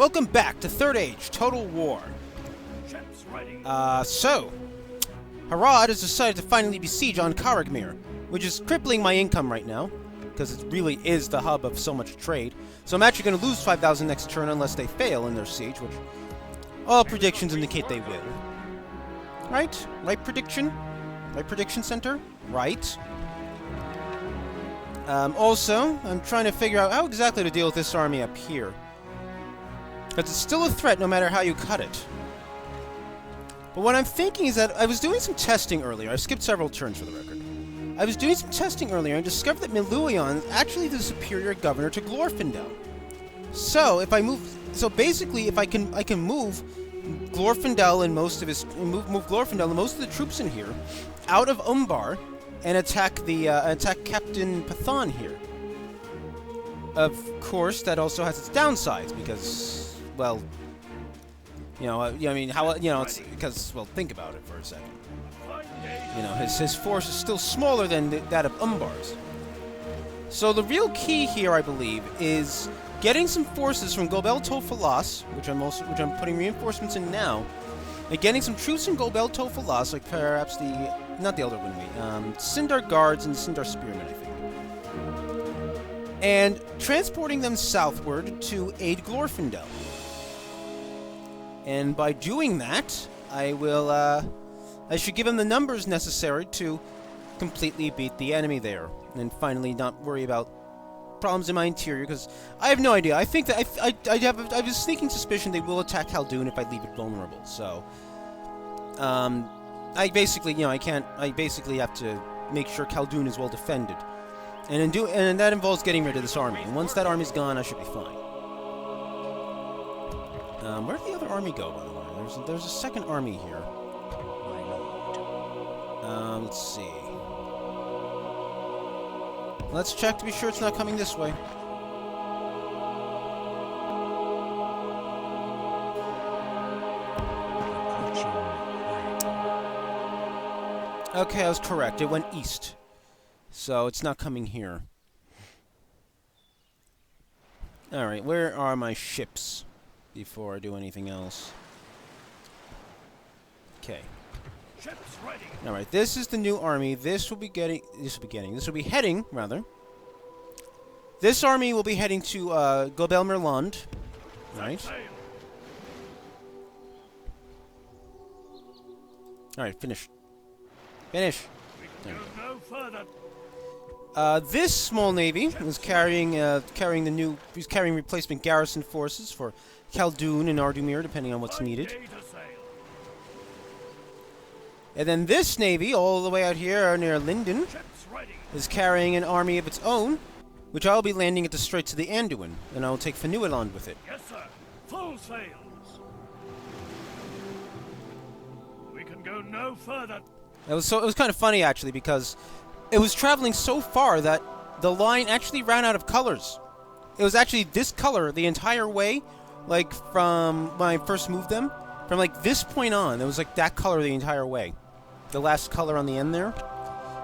Welcome back to Third Age Total War. Ships ready. So Harad has decided to finally besiege on Karagmir, which is crippling my income right now, because it really is the hub of so much trade. So I'm actually going to lose 5,000 next turn unless they fail in their siege, which all predictions indicate they will. Right? Right prediction? Right prediction center? Right. Also, I'm trying to figure out how exactly to deal with this army up here. Because it's still a threat no matter how you cut it. But what I'm thinking is that I was doing some testing earlier. I skipped several turns for the record. I was doing some testing earlier and discovered that Miluion is actually the superior governor to Glorfindel. So if I move, basically, if I can move Glorfindel and most of his move Glorfindel and most of the troops in here out of Umbar and attack Captain Pathan here. Of course, that also has its downsides because, well, you know, I mean, how, you know, it's because, well, think about it for a second. You know, his force is still smaller than that of Umbar's. So the real key here, I believe, is getting some forces from Gobel Tofalas, which I'm putting reinforcements in now, and getting some troops from Gobel Tofalas, like perhaps not the Elder Windway, Sindar Guards and Sindar Spearmen, I think, and transporting them southward to aid Glorfindel. And by doing that, I should give him the numbers necessary to completely beat the enemy there, and finally not worry about problems in my interior, because I have no idea. I think that I have a sneaking suspicion they will attack Khaldun if I leave it vulnerable. So, I basically have to make sure Khaldun is well defended, and that involves getting rid of this army. And once that army's gone, I should be fine. Where did the other army go, by the way? There's a second army here. Let's see. Let's check to be sure it's not coming this way. Okay, I was correct. It went east. So it's not coming here. Alright, where are my ships before I do anything else? Okay. Alright, this is the new army. This will be heading, rather. This army will be heading to Gobel Merland. Right. Alright, finish. Finish. This small navy is carrying replacement garrison forces for Khaldun and Ardumir, depending on what's needed. And then this navy, all the way out here near Lindon, is carrying an army of its own, which I'll be landing at the Straits of the Anduin, and I'll take Fanuiland with it. Yes, sir. Full sails. We can go no further. It was kind of funny, actually, because it was traveling so far that the line actually ran out of colors. It was actually this color the entire way, like from when I first moved them. From like this point on, it was like that color the entire way. The last color on the end there.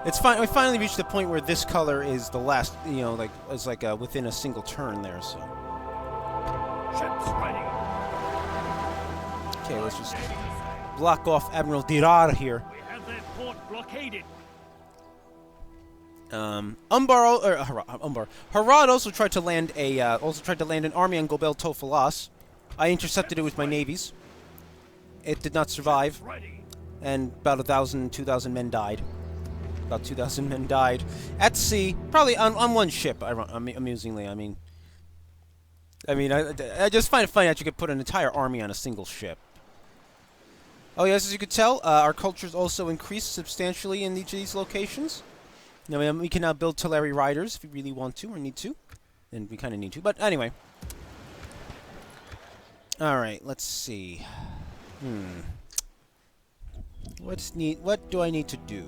It's fine. We finally reached the point where this color is the last, you know, like it's like within a single turn there. So. Ships ready. Okay, let's just block off Admiral Dirar here. We have their port blockaded. Harad also tried to land an army on Gobel Tofalas. I intercepted it with my navies. It did not survive, and about 1,000, 2,000 men died. About 2,000 men died at sea, probably on one ship. Amusingly, I mean, I just find it funny that you could put an entire army on a single ship. Oh yes, as you could tell, our cultures also increased substantially in each of these locations. Now we can now build Teleri riders if we really want to or need to, and we kind of need to. But anyway, all right, let's see. What do I need to do?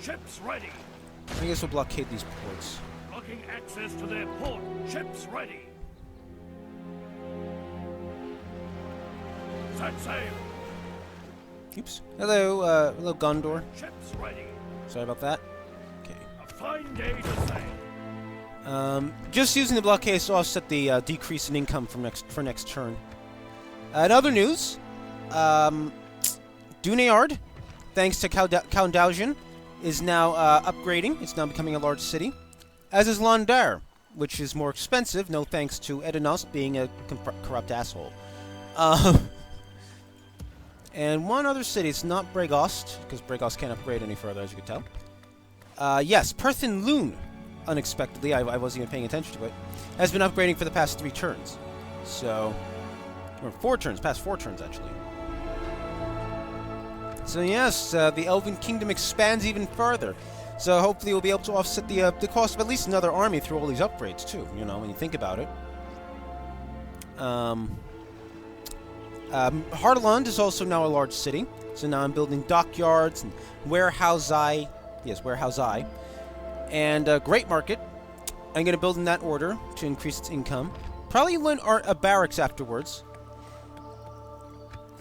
Ships ready. I guess we'll blockade these ports. Blocking access to their port. Ships ready. Set sail. Oops. Hello, hello, Gondor. Ships ready. Sorry about that. Okay. A fine day to sail. Just using the blockades to offset the decrease in income for next turn. In other news, Dunayard, thanks to Count Daujin, is now upgrading. It's now becoming a large city. As is Lindon, which is more expensive, no thanks to Edinos being a corrupt asshole. And one other city, it's not Bragost, because Bragost can't upgrade any further, as you can tell. Yes, Perthin Loon, unexpectedly, I wasn't even paying attention to it, has been upgrading for the past 3 turns. So, or 4 turns, past 4 turns, actually. So yes, the Elven Kingdom expands even further. So hopefully we'll be able to offset the cost of at least another army through all these upgrades, too, you know, when you think about it. Hardeland is also now a large city, so now I'm building dockyards and warehouse-I, and a Great Market. I'm going to build in that order to increase its income. Probably a barracks afterwards,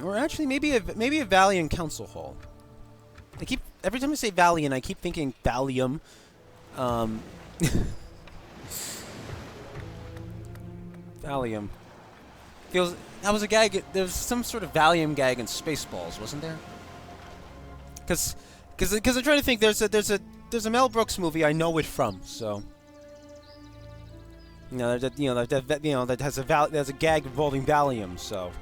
or actually maybe a Valiant Council Hall. Every time I say Valiant, I keep thinking Valium. Valium. Feels that was a gag. There was some sort of Valium gag in Spaceballs, wasn't there? Because I'm trying to think. There's a Mel Brooks movie I know it from. So that has a gag involving Valium. So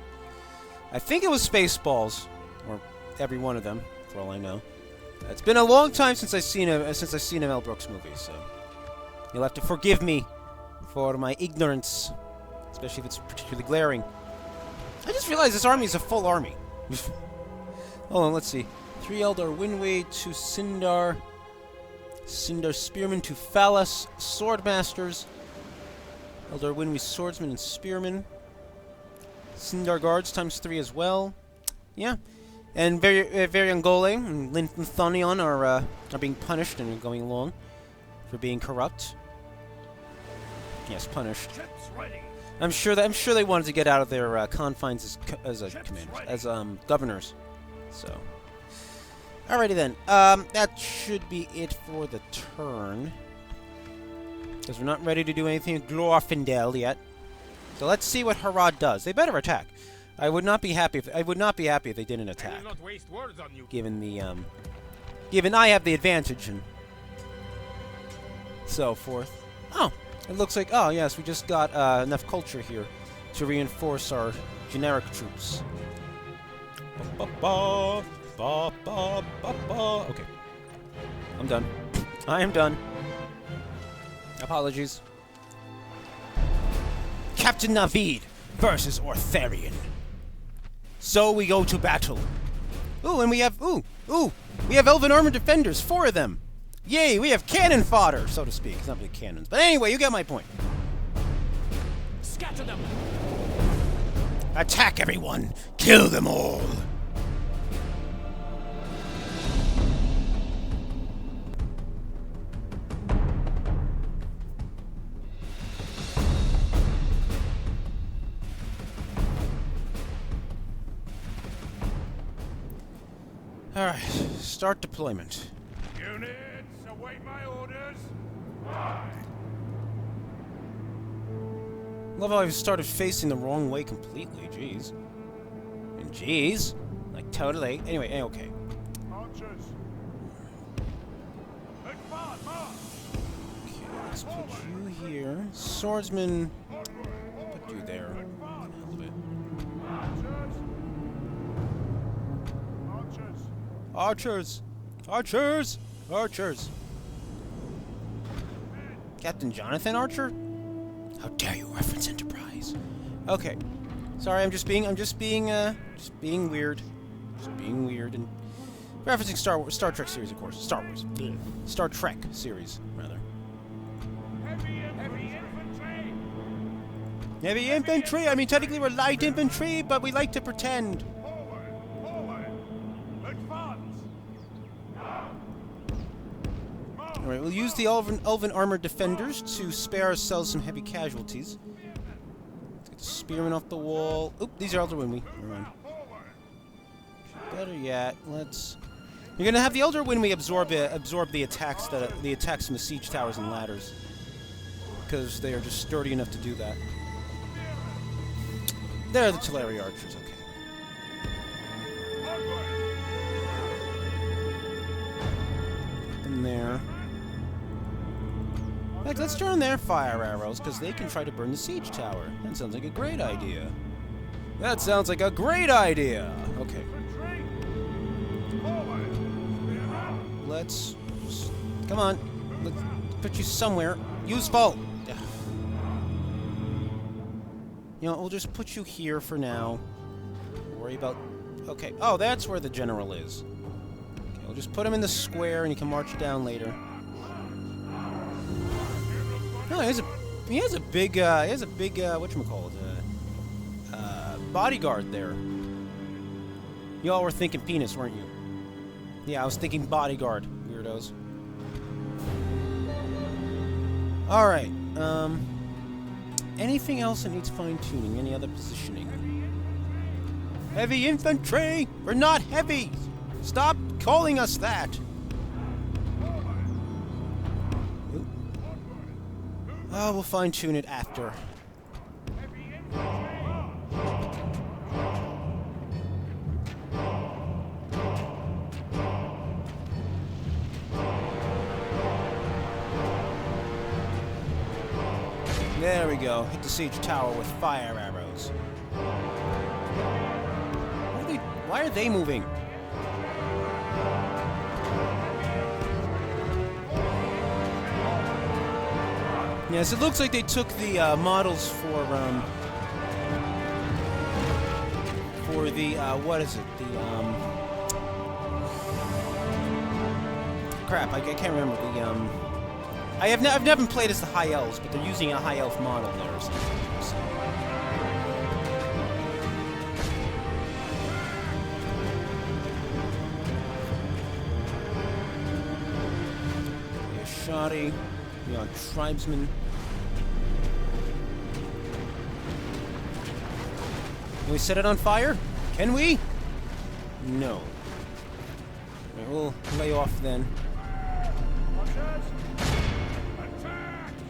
I think it was Spaceballs, or every one of them, for all I know. It's been a long time since I've seen a Mel Brooks movie, so you'll have to forgive me for my ignorance, especially if it's particularly glaring. I just realized this army is a full army. Hold on, let's see. 3 Eldar Windway, 2 Sindar Spearmen, 2 Phallus Swordmasters, Eldar Windway Swordsmen and Spearmen, Sindar Guards times 3 as well. Yeah. And Variangole and Lindon are being punished and going along for being corrupt. Yes, punished. I'm sure they wanted to get out of their confines as governors. So, alrighty then. That should be it for the turn, because we're not ready to do anything with Glorfindel yet. So let's see what Harad does. They better attack. I would not be happy if they didn't attack. Given I have the advantage and so forth. Oh, it looks like yes, we just got enough culture here to reinforce our generic troops. Okay, I'm done. I am done. Apologies. Captain Navid versus Ortharian. So we go to battle. Ooh, and we have we have Elven Armored Defenders, 4 of them. Yay, we have cannon fodder, so to speak. It's not really cannons, but anyway, you get my point. Scatter them. Attack everyone. Kill them all. Alright, start deployment. Units, await my orders. Love how I've started facing the wrong way completely, jeez. And jeez, like totally. Anyway, okay. Archers. Okay, let's put you here. Swordsman, put you there. A little bit. Archers! Archers! Archers! Captain Jonathan Archer? How dare you reference Enterprise? Okay. Sorry, I'm just being weird. Just being weird and referencing Star Trek series, of course. Star Wars. Star Trek series, rather. Heavy infantry. Heavy infantry! I mean, technically we're light infantry, but we like to pretend. Alright, we'll use the Elven Armored Defenders to spare ourselves some heavy casualties. Let's get the Spearmen off the wall. Oop, these are Elder Windway. Never mind. Better yet, let's... You're gonna have the Elder Windway absorb the attacks from the siege towers and ladders. because they are just sturdy enough to do that. They're the artillery archers, okay. In there. In fact, let's turn their fire arrows, because they can try to burn the siege tower. That sounds like a great idea. That sounds like a great idea! Okay. Let's... Come on. Let's put you somewhere useful! You know, we'll just put you here for now. Worry about... Okay. Oh, that's where the general is. Okay, we'll just put him in the square, and he can march down later. No, he has a big whatchamacallit, bodyguard there. Y'all were thinking penis, weren't you? Yeah, I was thinking bodyguard, weirdos. Alright, anything else that needs fine-tuning? Any other positioning? Heavy infantry! We're not heavy! Stop calling us that! Oh, we'll fine-tune it after. There we go. Hit the siege tower with fire arrows. Why are they moving? Yes, it looks like they took the models for the what is it? The crap. I can't remember the I've never played as the High Elves, but they're using a High Elf model there or something. So. Yeah, shoddy. We are tribesmen. Can we set it on fire? Can we? No. Right, we'll lay off then.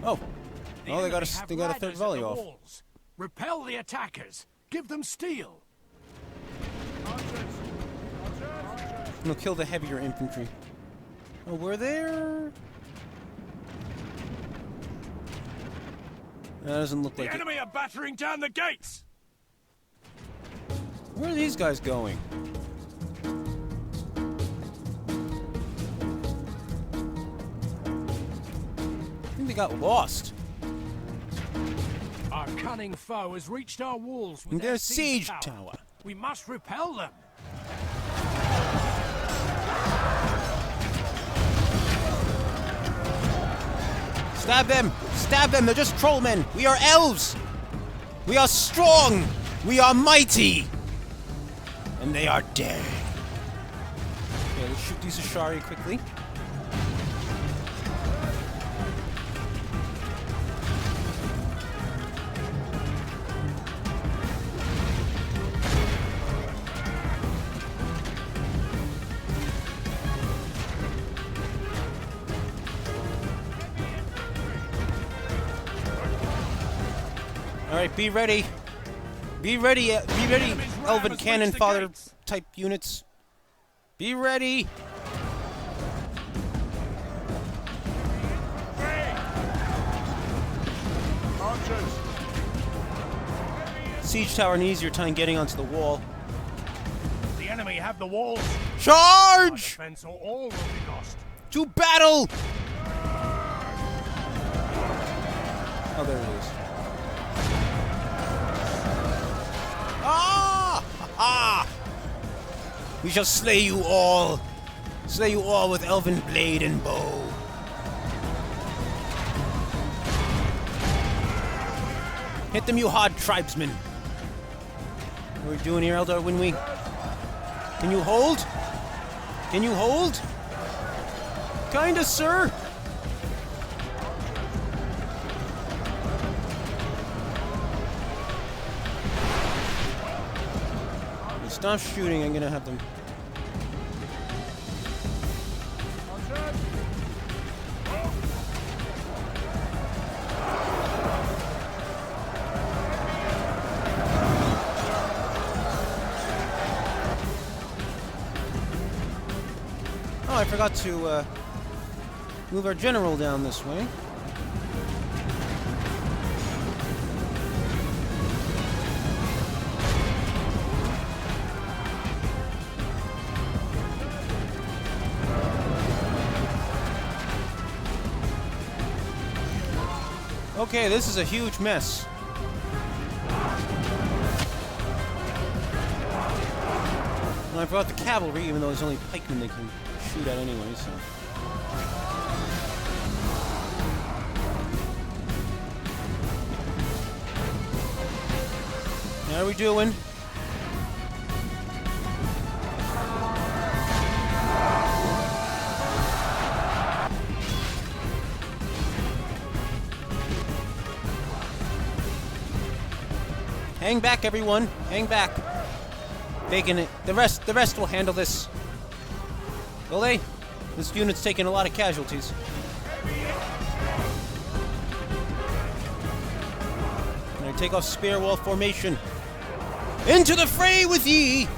Oh. Oh, they got a third volley off. Walls. Repel the attackers. Give them steel. We'll kill the heavier infantry. Oh, we're there. That doesn't look like the enemy are battering down the gates. Where are these guys going? I think they got lost. Our cunning foe has reached our walls with their their siege tower. We must repel them. Stab them! Stab them! They're just trollmen! We are elves! We are strong! We are mighty! And they are dead. Okay, let's shoot these Ashari quickly. Alright, be ready. Be ready, Elven Cannon Fodder type units. Be ready! Archers! Siege tower an easier time getting onto the wall. The enemy have the walls. Charge! Defense or all will be lost. To battle! Oh, there it is. Ah! Ah! We shall slay you all! Slay you all with elven blade and bow. Hit them, you hard tribesmen. What are we doing here, Eldar Winwy? Can you hold? Can you hold? Kinda, sir. Stop shooting, I'm gonna have them. forgot to move our general down this way. Okay, this is a huge mess. And I forgot the cavalry, even though there's only pikemen they can shoot at anyway, so... How are we doing? Hang back, everyone. Hang back. Taking it. The rest will handle this. Will they? This unit's taking a lot of casualties. I'm gonna take off spear wall formation. Into the fray with ye!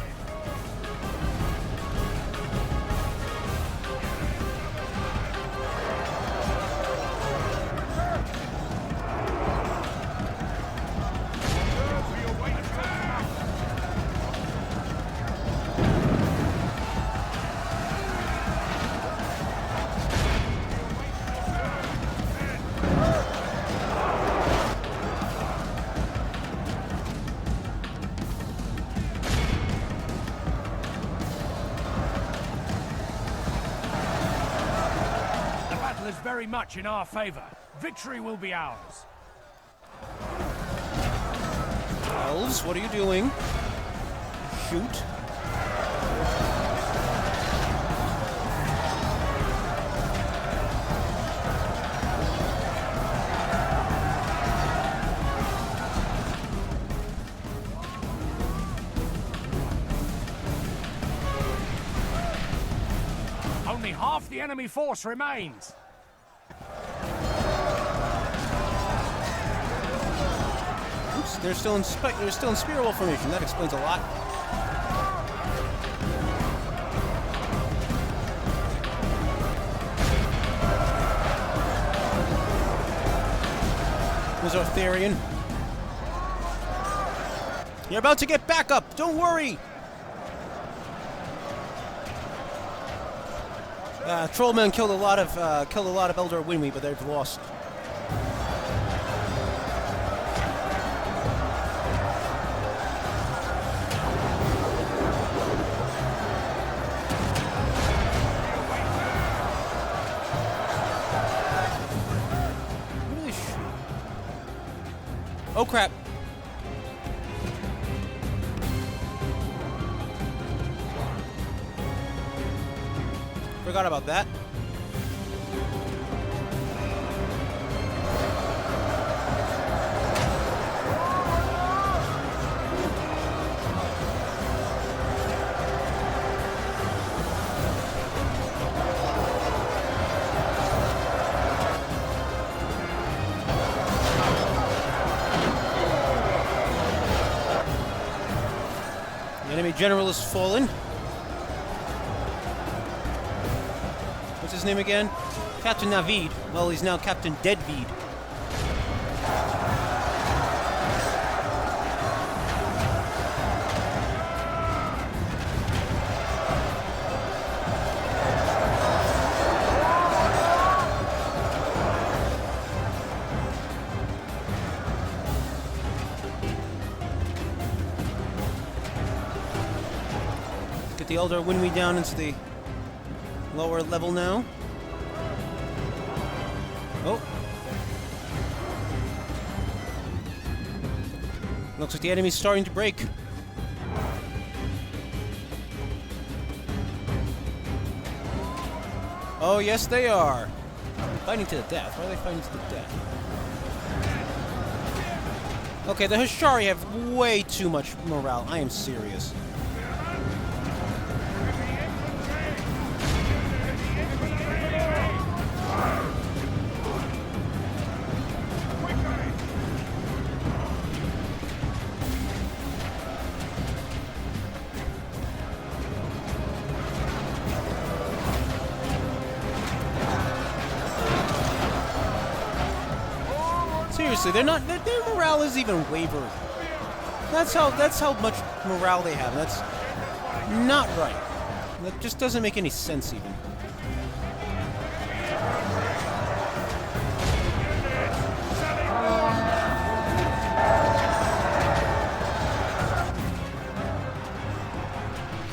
Very much in our favor. Victory will be ours. Elves, what are you doing? Shoot. Only half the enemy force remains. They're still in spear wall formation. That explains a lot. There's Arthurian. You're about to get back up. Don't worry. Trollmen killed a lot of Elder Winwy, but they've lost. Oh crap. Forgot about that. The enemy general is fallen. What's his name again? Captain Navid. Well, he's now Captain Deadvid. Get the Elder Winwy down into the lower level now. Oh. Looks like the enemy's starting to break. Oh, yes, they are. Fighting to the death. Why are they fighting to the death? Okay, the Hashari have way too much morale. I am serious. seriously, they're not. Their morale is even wavering. That's how much morale they have. That's not right. That just doesn't make any sense even.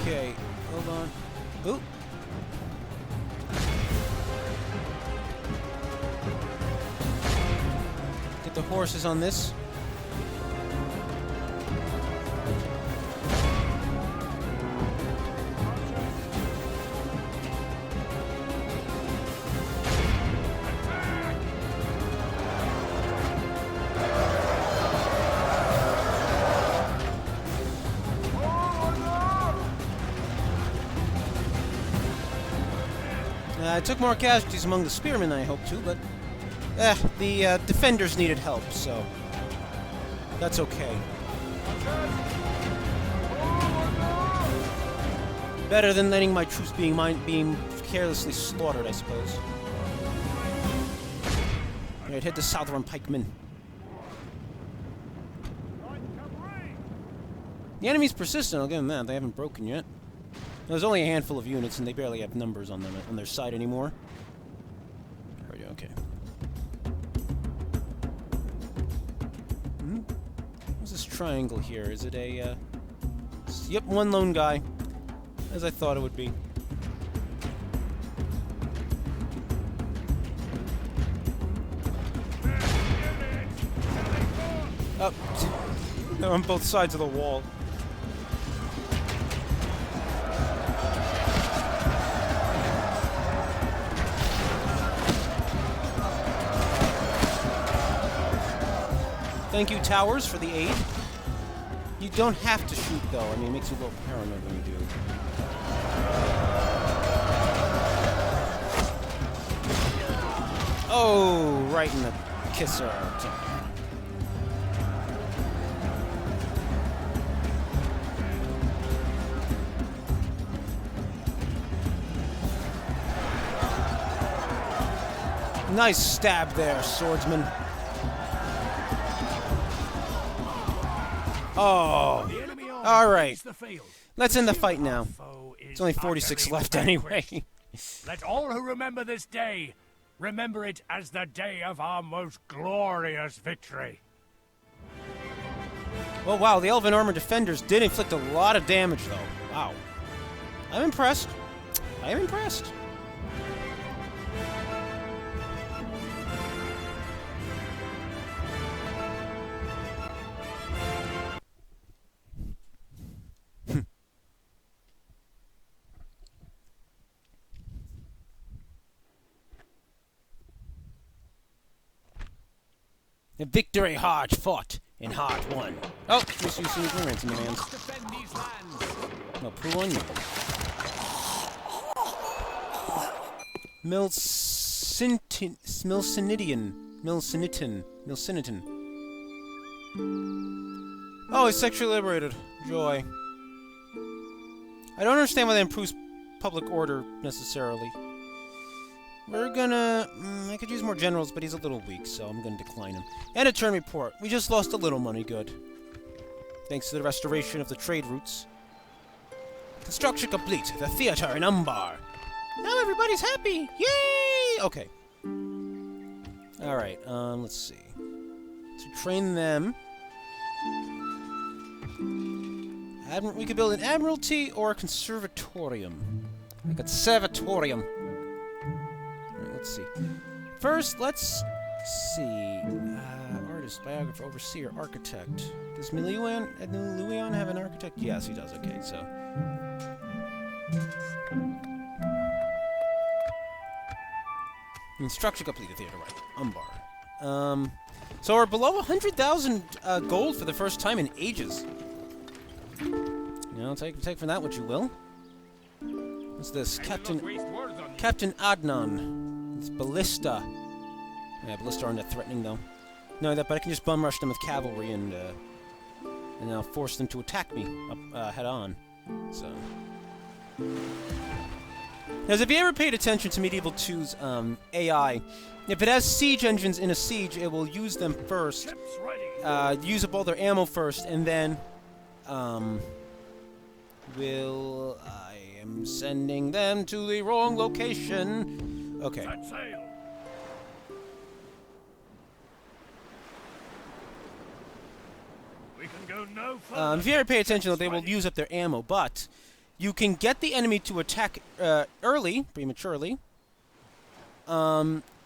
Okay, hold on. Oop. Get the horses on this. I took more casualties among the spearmen than I hoped to, but the defenders needed help, so that's okay. Better than letting my troops being carelessly slaughtered, I suppose. Alright, hit the southern pikemen. The enemy's persistent, I'll give them that. They haven't broken yet. There's only a handful of units, and they barely have numbers on them on their side anymore. There we go. Okay. What's this triangle here? Is it a? Yep, one lone guy, as I thought it would be. Up. They're on both sides of the wall. Thank you, towers, for the aid. You don't have to shoot, though. I mean, it makes you a little paranoid when you do. Oh, right in the kisser. Nice stab there, swordsman. Oh, all right. Let's end the fight now. It's only 46 left anyway. Let all who remember this day remember it as the day of our most glorious victory. Well, wow, the Elven Armor Defenders did inflict a lot of damage, though. Wow. I'm impressed. I am impressed. A victory hard fought and hard won. Oh, misuse some ignorance in the hands. No, poo on you. Milsinitin. Oh, he's sexually liberated. Joy. I don't understand why that improves public order, necessarily. We're gonna... I could use more generals, but he's a little weak, so I'm gonna decline him. And a turn report. We just lost a little money, good. Thanks to the restoration of the trade routes. Construction complete. The theater in Umbar. Now everybody's happy! Yay! Okay. Alright, let's see. To train them... we could build an admiralty or a conservatorium. A conservatorium. Let's see. First, let's see. Artist, biographer, overseer, architect. Does Miliuan have an architect? Yes, he does. Okay, so. Instruction completed. Theater, right. Umbar. So we're below 100,000 gold for the first time in ages. You know, take from that what you will. What's this? Captain Adnan. It's Ballista. Yeah, Ballista aren't that threatening, though. No, but I can just bum rush them with cavalry and I'll force them to attack me head on. So. Because if you ever paid attention to Medieval 2's AI, if it has siege engines in a siege, it will use them first, Ships ready. use up all their ammo first, and then, I am sending them to the wrong location. Okay. Set sail. We can go no further. If you ever pay attention, they will use up their ammo, but you can get the enemy to attack prematurely,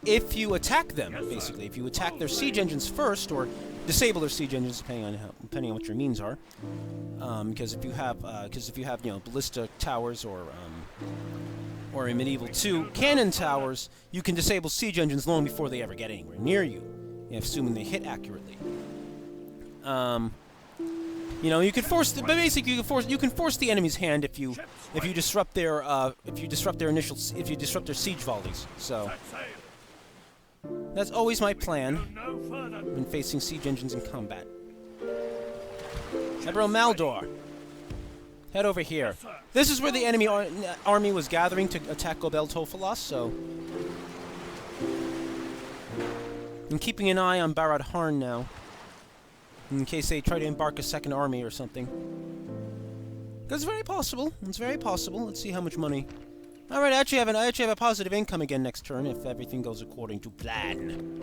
if you attack them, basically. If you attack their siege engines first, or disable their siege engines, depending on what your means are. Because if you have, ballista towers or in Medieval 2, cannon towers, you can disable siege engines long before they ever get anywhere near you, assuming they hit accurately. You can force, but basically you can force the enemy's hand if you disrupt their siege volleys. So that's always my plan when facing siege engines in combat. Admiral Maldor, head over here. This is where the enemy army was gathering to attack Gobel Tofalos, so I'm keeping an eye on Barad Harn now, in case they try to embark a second army or something. Because it's very possible. It's very possible. Let's see how much money. Alright, I actually have a positive income again next turn if everything goes according to plan.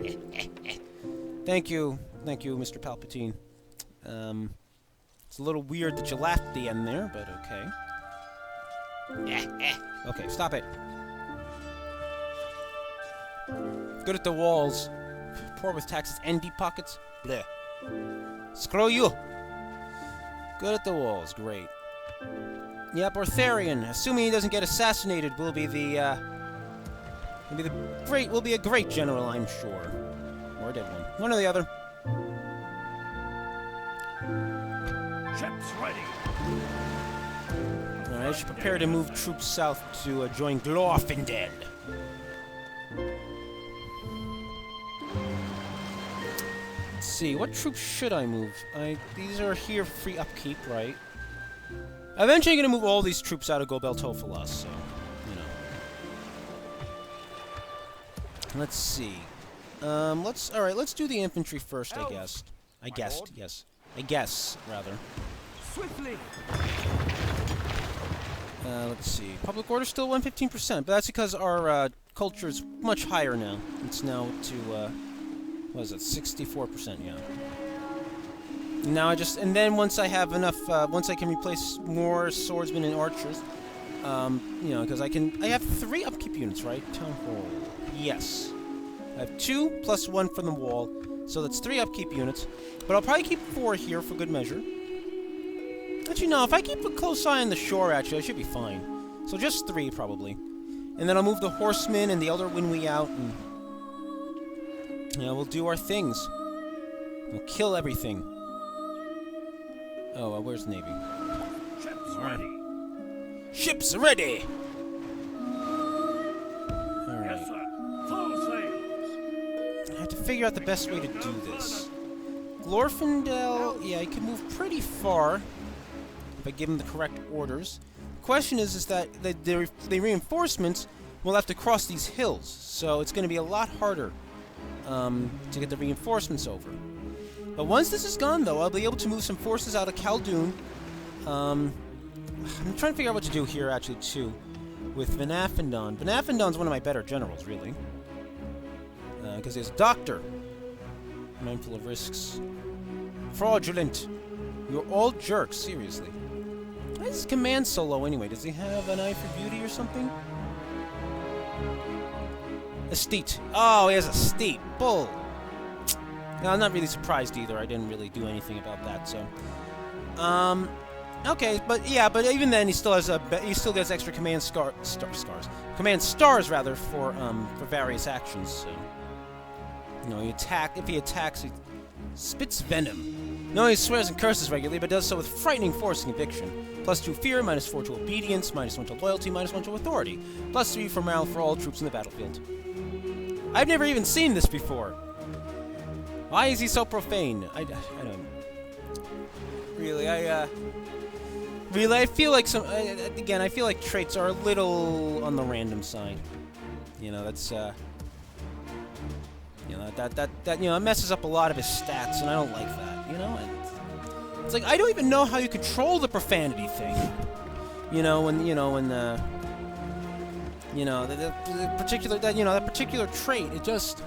Thank you, Mr. Palpatine. It's a little weird that you laughed at the end there, but okay. Okay, stop it. Good at the walls. Poor with taxes and deep pockets. Bleh. Screw you! Good at the walls, great. Yep, Ortharian, assuming he doesn't get assassinated, will be a great general, I'm sure. Or a dead one. One or the other. Ships ready. Alright, I should prepare to move troops south to join Glorfindel. Let's see, what troops should I move? These are here for free upkeep, right? Eventually I'm gonna move all these troops out of Gobel Tofalos, so, Let's see. Let's do the infantry first, I guess. I guess, rather. Swiftly. Let's see. Public order still 115%, but that's because our culture is much higher now. It's now to what is it? 64%, yeah. Now and then once I have enough, once I can replace more swordsmen and archers, because I have 3 upkeep units, right? Town Hall. Yes. I have 2 plus 1 from the wall, so that's 3 upkeep units. But I'll probably keep 4 here for good measure. Actually, no, if I keep a close eye on the shore, actually, I should be fine. So just 3, probably. And then I'll move the horsemen and the Elder Winwy out, and we'll do our things. We'll kill everything. Oh, where's the Navy? Ships ready. Ships ready! Alright. Yes, sir. Full sails. I have to figure out the best way to do this. Glorfindel, yeah, he can move pretty far if I give him the correct orders. The question is that the reinforcements will have to cross these hills, so it's going to be a lot harder to get the reinforcements over. But once this is gone, though, I'll be able to move some forces out of Khaldun. I'm trying to figure out what to do here, actually, too, with Vanafindon. Vanafindon's one of my better generals, really. Because he's a doctor. Mindful of risks. Fraudulent. You're all jerks, seriously. Why is his command so low, anyway? Does he have an eye for beauty or something? Estate. Oh, he has a state. Bull. No, I'm not really surprised either. I didn't really do anything about that, so. Okay, but even then, he still gets extra command command stars rather for various actions. So, if he attacks, he spits venom. No, he swears and curses regularly, but does so with frightening force and conviction. +2 fear, -4 to obedience, -1 to loyalty, -1 to authority. +3 for morale for all troops in the battlefield. I've never even seen this before. Why is he so profane? I don't... Really, Really, I feel like again, I feel like traits are a little on the random side. You know, that's, you know, that it messes up a lot of his stats, and I don't like that, you know? And it's like, I don't even know how you control the profanity thing. The particular trait, it just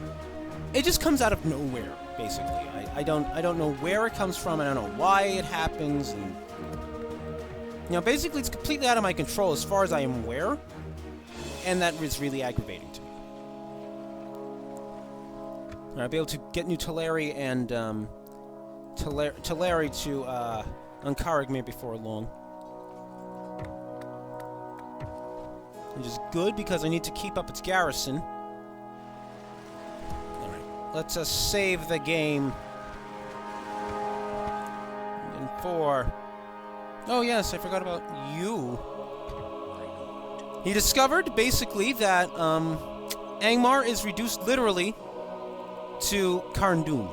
comes out of nowhere, basically. I don't know where it comes from, and I don't know why it happens, and basically it's completely out of my control as far as I am aware, and that is really aggravating to me. I'll be able to get new Teleri and Teleri to Ankaragmir before long. Which is good because I need to keep up its garrison. Alright, let's save the game. And 4. Oh yes, I forgot about you. He discovered, basically, that Angmar is reduced literally to Karndum,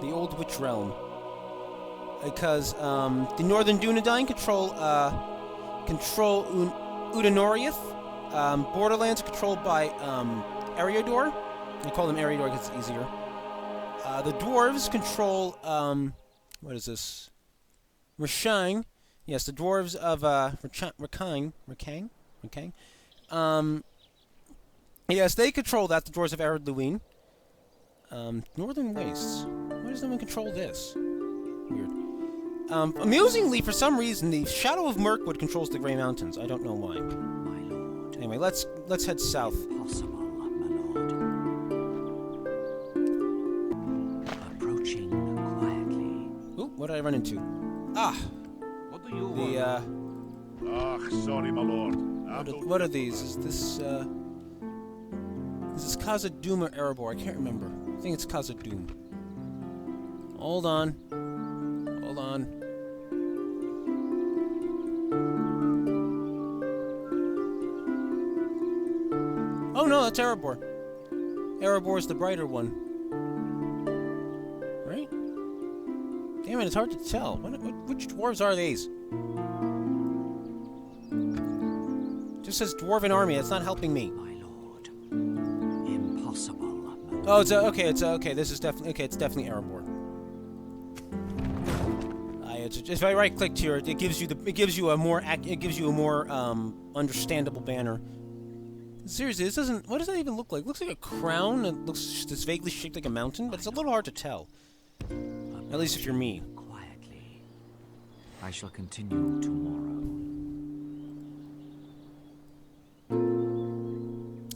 the Old Witch Realm. Because the Northern Dunedain control Udinoriath. Borderlands are controlled by Eriador. I call them Eriador because it's easier. The dwarves control what is this? Rashang. Yes, the dwarves of Rakang. Yes, they control that. The dwarves of Eredluin. Northern Wastes. Why does no one control this? Weird. Amusingly, for some reason, the Shadow of Mirkwood controls the Grey Mountains. I don't know why. My lord. Anyway, let's head south. Possible, my lord. Approaching quietly. Ooh, what did I run into? Ah, What do you the Ah, sorry, my lord. what are these? Is this Khazad-dûm or Erebor? I can't remember. I think it's Khazad-dûm. Hold on. Hold on. Oh no, that's Erebor. Erebor's the brighter one. Right? Damn it, it's hard to tell. Which dwarves are these? Just says Dwarven Army. That's not helping me. My lord. Impossible, my lord. Oh, it's okay. This is definitely okay. It's definitely Erebor. If I right-clicked here, it gives you a more understandable banner. Seriously, this doesn't. What does that even look like? It looks like a crown. It looks just vaguely shaped like a mountain, but it's a little hard to tell. At least if you're me. Quietly. I shall continue tomorrow.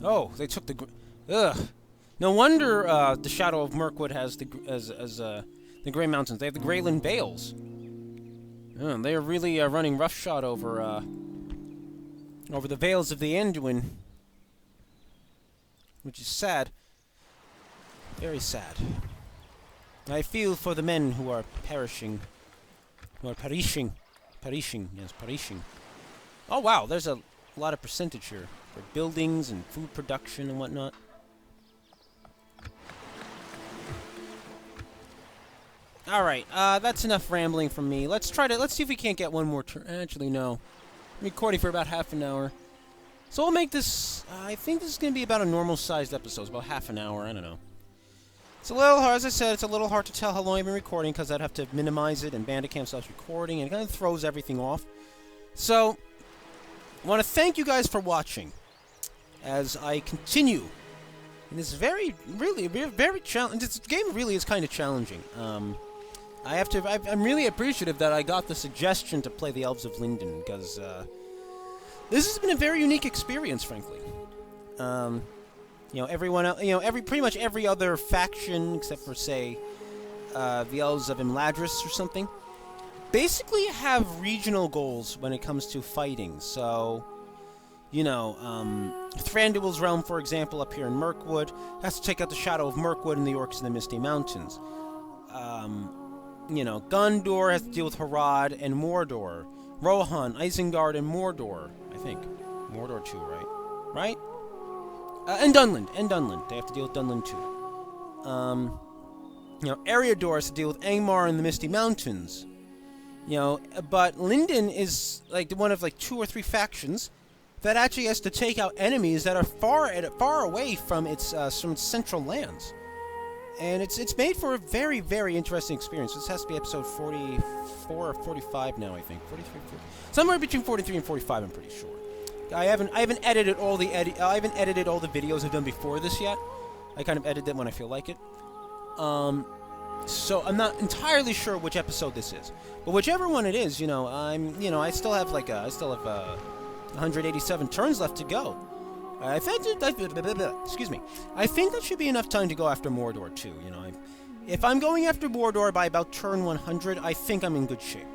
Oh, they took the. Ugh. No wonder the Shadow of Mirkwood has the the Grey Mountains. They have the Greyland Vales. They are really running roughshod over the Vales of the Anduin, which is sad. Very sad. I feel for the men who are perishing. Perishing. Yes, perishing. Oh wow, there's a lot of percentage here for buildings and food production and whatnot. Alright, that's enough rambling from me. Let's see if we can't get one more turn. Actually, no. I'm recording for about half an hour. So we'll make this, I think this is going to be about a normal-sized episode. It's about half an hour, I don't know. It's a little hard, as I said, it's a little hard to tell how long I've been recording because I'd have to minimize it and Bandicam stops recording and it kind of throws everything off. So, I want to thank you guys for watching as I continue. And this very challenging. This game really is kind of challenging. I'm really appreciative that I got the suggestion to play the Elves of Lindon because this has been a very unique experience, frankly. Everyone else, pretty much every other faction except for say the Elves of Imladris or something, basically have regional goals when it comes to fighting. So, Thranduil's realm, for example, up here in Mirkwood, has to take out the Shadow of Mirkwood and the Orcs in the Misty Mountains. Gondor has to deal with Harad and Mordor. Rohan, Isengard, and Mordor, I think. Mordor too, right? Right? And Dunland. They have to deal with Dunland too. Eriador has to deal with Angmar and the Misty Mountains. You know, but Lindon is like one of like 2 or 3 factions that actually has to take out enemies that are far away from its central lands. And it's made for a very, very interesting experience. This has to be episode 44 or 45 now, I think. 43, 40. Somewhere between 43 and 45, I'm pretty sure. I haven't edited all the videos I've done before this yet. I kind of edit them when I feel like it. So I'm not entirely sure which episode this is. But whichever one it is, you know, I still have 187 turns left to go. I think excuse me. I think that should be enough time to go after Mordor too. You know, if I'm going after Mordor by about turn 100, I think I'm in good shape.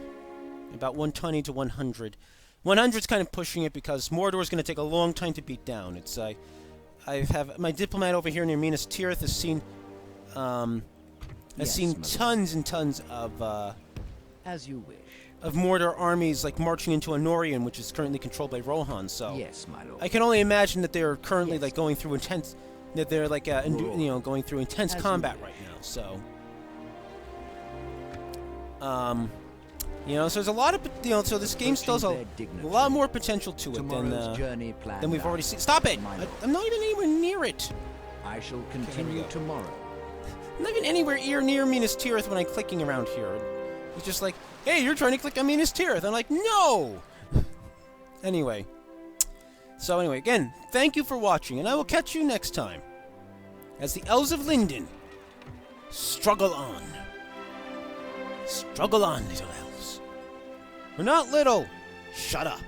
About 120 to 100. 100's kind of pushing it because Mordor is going to take a long time to beat down. It's I have my diplomat over here near Minas Tirith has seen tons and tons of As you wish. of Mordor armies like marching into Anorion, which is currently controlled by Rohan. So Yes, my lord. I can only imagine that they're currently like going through intense, that they're like going through intense combat right now. So, you know, so there's a lot of so this game still has a lot more potential to it than we've already seen. Stop it! I'm not even anywhere near it. I shall continue tomorrow. I'm not even anywhere near Minas Tirith when I'm clicking around here. It's just like, hey, you're trying to click on Minas Tirith. I'm like, no! Anyway. So anyway, again, thank you for watching, and I will catch you next time. As the Elves of Lindon struggle on. Struggle on, little elves. We're not little. Shut up.